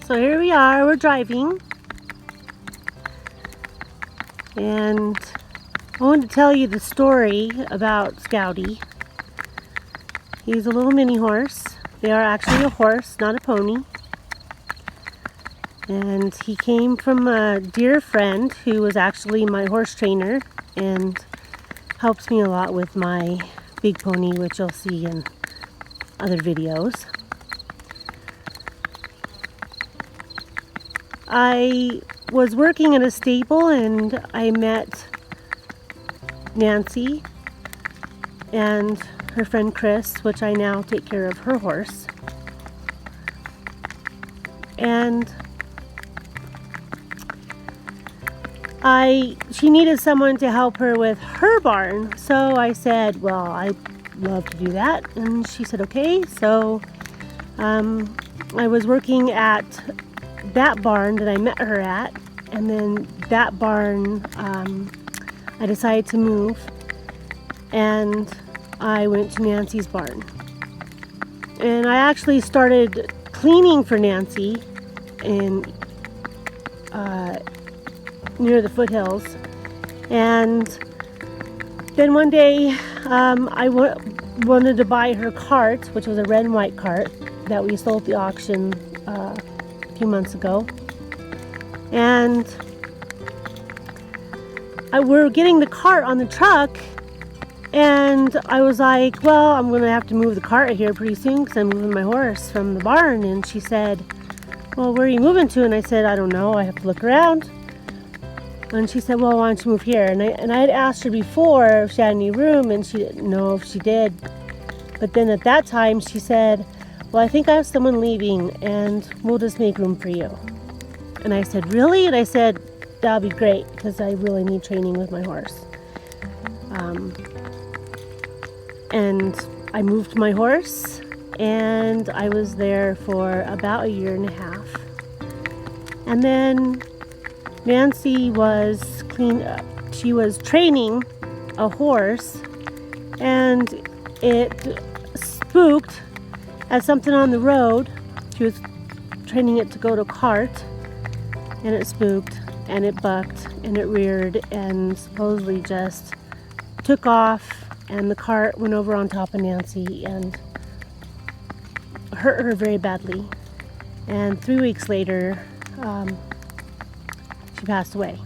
So here we are, we're driving, and I wanted to tell you the story about Scouty. He's a little mini horse. They are actually a horse, not a pony. And he came from a dear friend who was actually my horse trainer and helps me a lot with my big pony, which you'll see in other videos. I was working at a stable and I met Nancy and her friend Chris, which I now take care of her horse. And she needed someone to help her with her barn. So I said, well, I'd love to do that. And she said, okay. So I was working at that barn that I met her at, and then that barn I decided to move, and I went to Nancy's barn, and I actually started cleaning for Nancy in near the foothills. And then one day I wanted to buy her cart, which was a red and white cart that we sold at the auction few months ago, and we're getting the cart on the truck, and I was like, well, I'm gonna have to move the cart here pretty soon because I'm moving my horse from the barn. And she said, well, where are you moving to? And I said, I don't know, I have to look around. And she said, well, why don't you move here? And I had asked her before if she had any room, and she didn't know if she did. But then at that time she said, well, I think I have someone leaving and we'll just make room for you. And I said, really? And I said, that'll be great because I really need training with my horse. And I moved my horse, and I was there for about 1.5 years. And then Nancy was she was training a horse, and it spooked at something on the road. She was training it to go to a cart, and it spooked, and it bucked, and it reared, and supposedly just took off, and the cart went over on top of Nancy and hurt her very badly. And 3 weeks later, she passed away.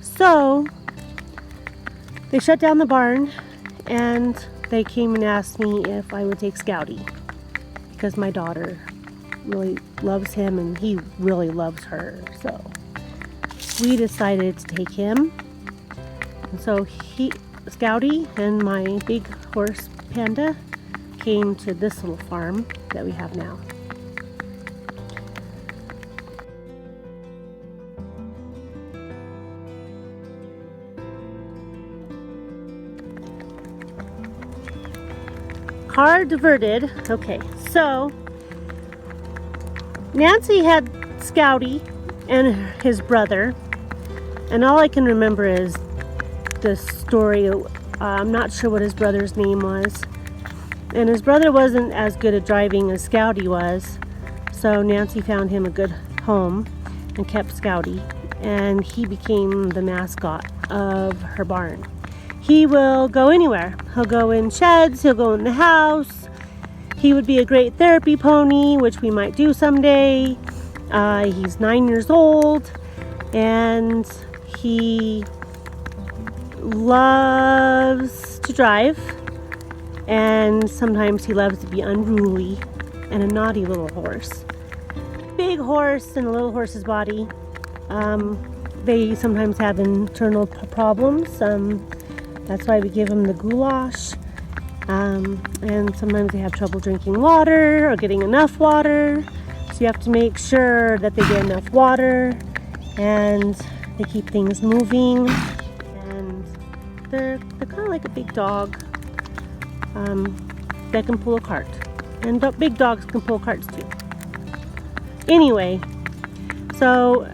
So they shut down the barn, and they came and asked me if I would take Scouty because my daughter really loves him and he really loves her. So we decided to take him. And so Scouty and my big horse Panda came to this little farm that we have now. car diverted. Okay, so Nancy had Scouty and his brother, and all I can remember is the story. I'm not sure what his brother's name was, and his brother wasn't as good at driving as Scouty was, so Nancy found him a good home and kept Scouty, and he became the mascot of her barn. He will go anywhere. He'll go in sheds, he'll go in the house. He would be a great therapy pony, which we might do someday. He's 9 years old, and he loves to drive, and sometimes he loves to be unruly and a naughty little horse. Big horse in a little horse's body. They sometimes have internal problems. That's why we give them the goulash. And sometimes they have trouble drinking water or getting enough water. So you have to make sure that they get enough water and they keep things moving. And they're kind of like a big dog that can pull a cart. And big dogs can pull carts too. Anyway, so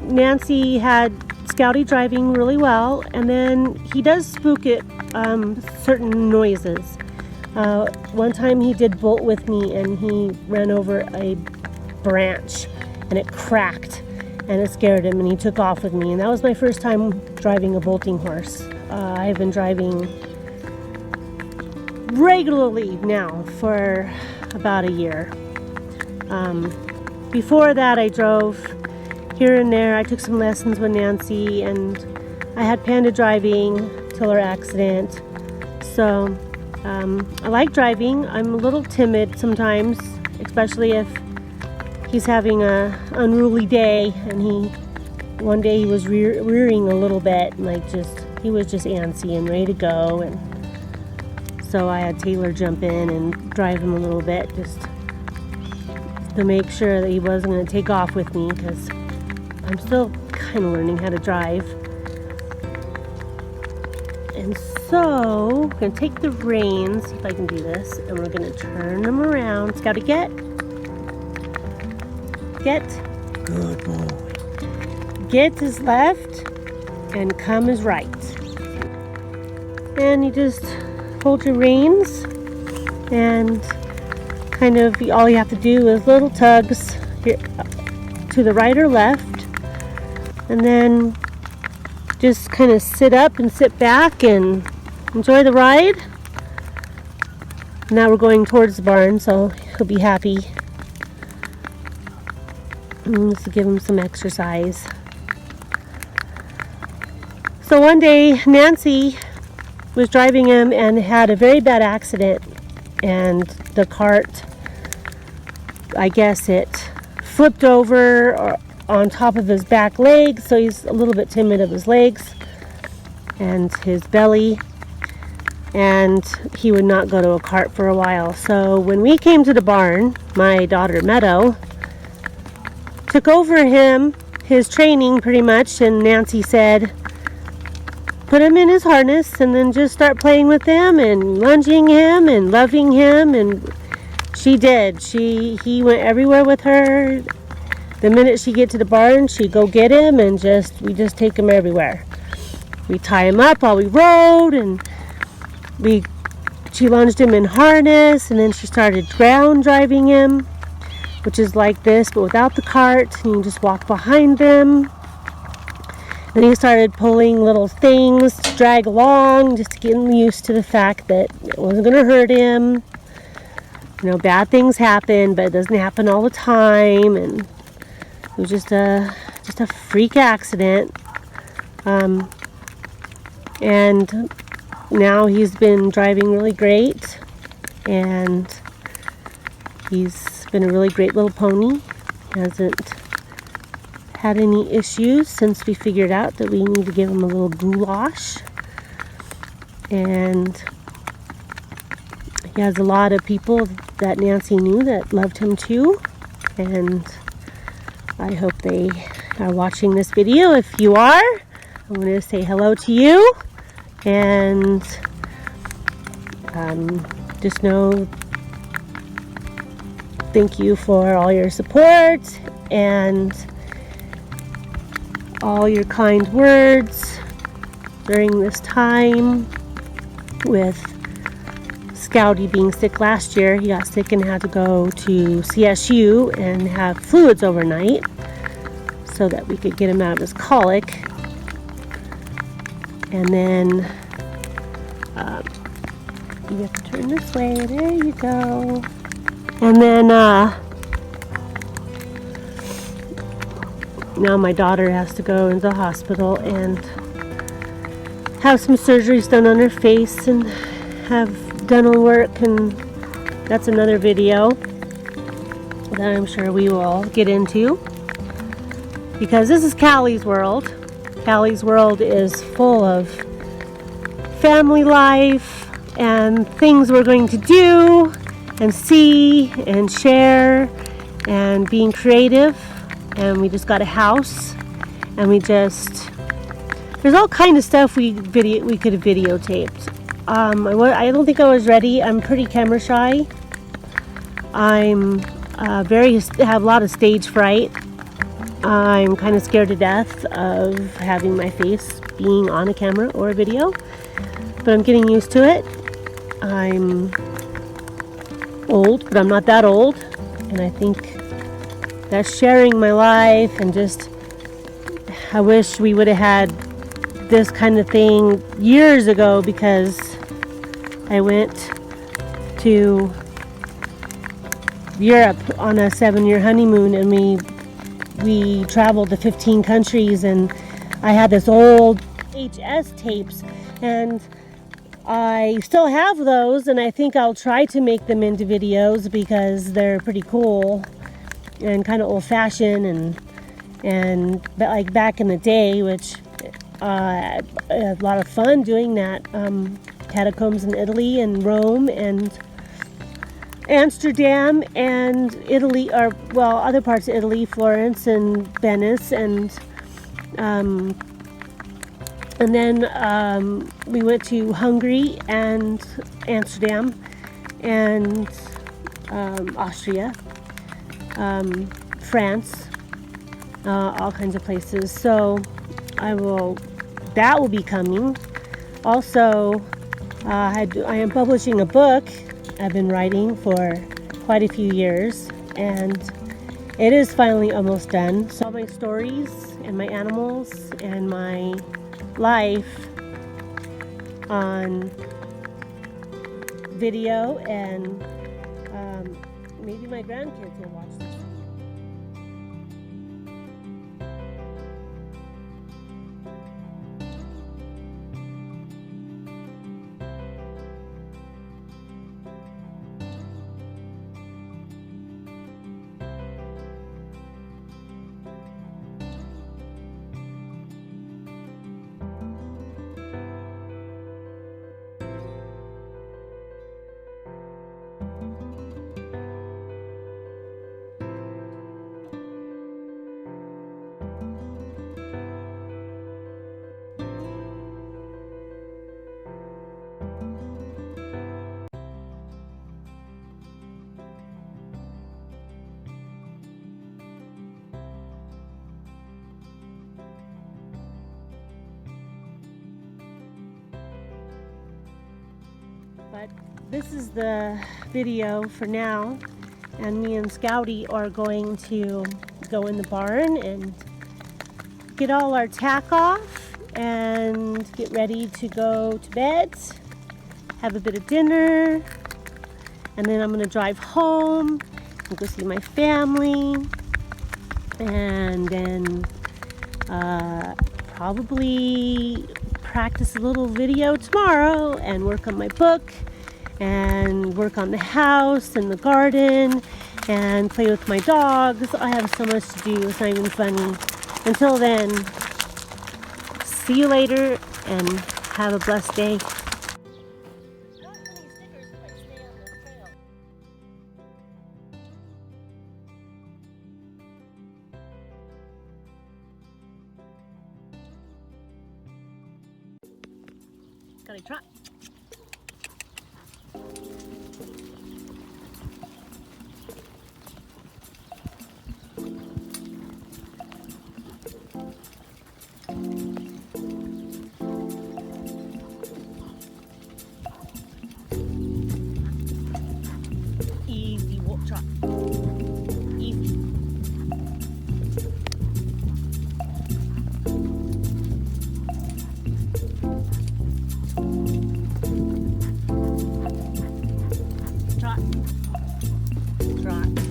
Nancy had Scouty driving really well, and then he does spook at certain noises. One time he did bolt with me, and he ran over a branch, and it cracked, and it scared him, and he took off with me. And that was my first time driving a bolting horse. I have been driving regularly now for about a year. Before that, I drove here and there. I took some lessons with Nancy, and I had Panda driving till her accident. So I like driving. I'm a little timid sometimes, especially if he's having a unruly day, and one day he was rearing a little bit, and he was just antsy and ready to go, and so I had Taylor jump in and drive him a little bit just to make sure that he wasn't going to take off with me, because I'm still kind of learning how to drive. And so I'm going to take the reins, see if I can do this, and we're going to turn them around. Scouty, get. Good boy. Get is left and come is right. And you just hold your reins, and kind of all you have to do is little tugs here to the right or left, and then just kind of sit up and sit back and enjoy the ride. Now we're going towards the barn, so he'll be happy. Just to give him some exercise. So one day Nancy was driving him and had a very bad accident, and the cart, I guess it flipped over or on top of his back legs, so he's a little bit timid of his legs and his belly, and he would not go to a cart for a while. So when we came to the barn, my daughter Meadow took over his training pretty much, and Nancy said, put him in his harness and then just start playing with him and lunging him and loving him, and she did. He went everywhere with her. The minute she get to the barn, she'd go get him, and we just take him everywhere. We tie him up while we rode, and she lunged him in harness, and then she started ground driving him, which is like this, but without the cart, and you just walk behind them. Then he started pulling little things to drag along, just getting used to the fact that it wasn't going to hurt him. You know, bad things happen, but it doesn't happen all the time, and it was just a freak accident. And now he's been driving really great, and he's been a really great little pony. He hasn't had any issues since we figured out that we need to give him a little goulash. And he has a lot of people that Nancy knew that loved him too, and I hope they are watching this video. If you are, I want to say hello to you, and just know, thank you for all your support and all your kind words during this time with Scouty being sick last year. He got sick and had to go to CSU and have fluids overnight so that we could get him out of his colic. And then you have to turn this way. There you go. And then now my daughter has to go into the hospital and have some surgeries done on her face and have dental work, and that's another video that I'm sure we will get into, because this is Callie's world. Callie's world is full of family life and things we're going to do and see and share and being creative. And we just got a house, and there's all kind of stuff we could have videotaped. I don't think I was ready. I'm pretty camera shy. I'm have a lot of stage fright. I'm kind of scared to death of having my face being on a camera or a video, but I'm getting used to it. I'm old, but I'm not that old, and I think that's sharing my life, and just I wish we would have had this kind of thing years ago, because I went to Europe on a 7-year honeymoon, and we traveled to 15 countries, and I had this old HS tapes, and I still have those, and I think I'll try to make them into videos because they're pretty cool and kind of old-fashioned, but like back in the day, which I had a lot of fun doing that. Catacombs in Italy and Rome and Amsterdam and Italy, or well, other parts of Italy, Florence and Venice, and then we went to Hungary and Amsterdam and Austria, France, all kinds of places. So that will be coming. Also, I am publishing a book I've been writing for quite a few years, and it is finally almost done. So all my stories and my animals and my life on video, and maybe my grandkids will watch this. But this is the video for now, and me and Scouty are going to go in the barn and get all our tack off and get ready to go to bed, have a bit of dinner, and then I'm going to drive home and go see my family, and then probably practice a little video tomorrow and work on my book and work on the house and the garden and play with my dogs. I have so much to do, it's not even funny. Until then, see you later and have a blessed day. Gotta try. Trot. Trot.